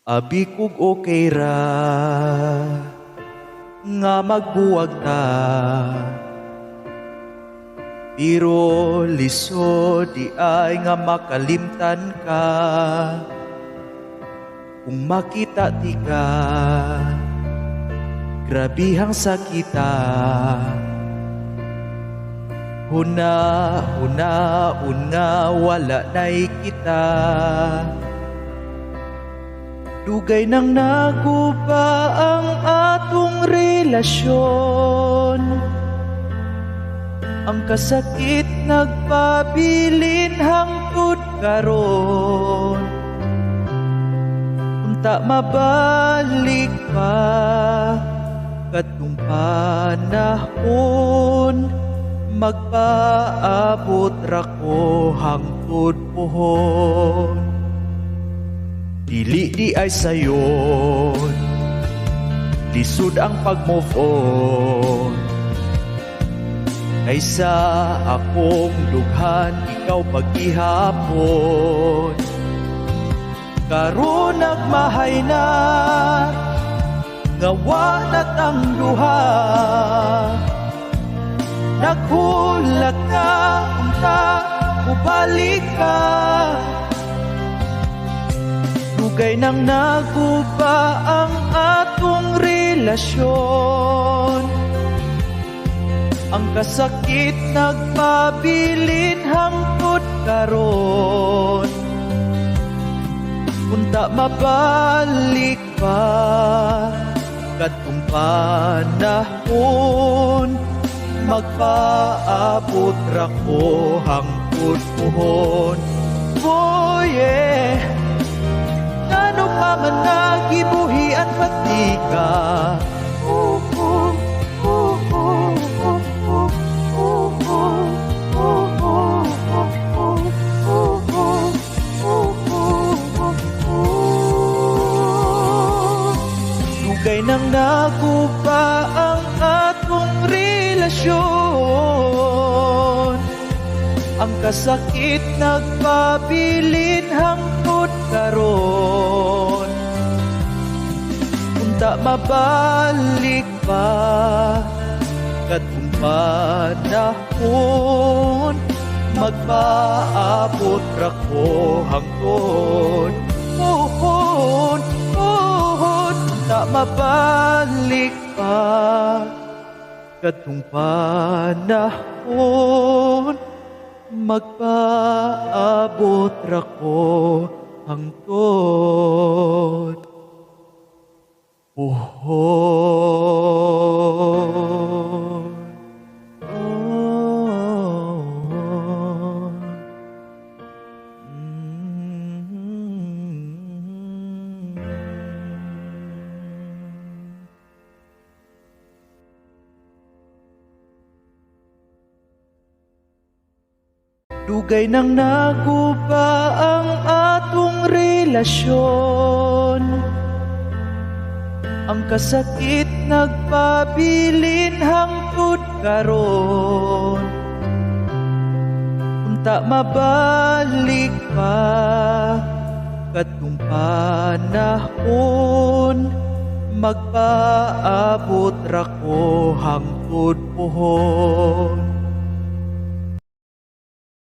Abi kog okay ra nga magbuwag ta, pero lisod di ay nga makalimtan ka. Kung makita ti ka, grabihang sakita. Huna-hunaon nga wala na'y kita. Dugay nang naguba ang atong relasyon. Ang kasakit nagpabilin hangtod karon. Unta mabalik pa katong panahon, magpaabot ra ko hangtod pohon. Dili di ay sayon, lisod ang pag-move on. Kaysa akong dughan, ikaw pag-ihapon. Karon nagmahay na, ngawa na tang duha. Naghulat ka, unta, ubalik ka. Dugay nang naguba ang atong relasyon. Ang kasakit nagpabilin hangtod karon. Unta mabalik pa katong panahon, magpaabot ra ko hangtod pohon. Oh yeah, ngano pa man nagibuhian pati ka. Dugay nang naguba ang atong relasyon. Ang kasakit nagpabilin hangtod karon. Unta mabalik pa katong panahon, magpaabot ra ko hangtod pohon. Unta mabalik pa katong panahon, magpaabot ra ko hangtod pohon. Dugay nang naguba ang atong relasyon. Ang kasakit nagpabilin hangtod karon. Unta mabalik pa katong panahon, magpaabot ra ko hangtod pohon.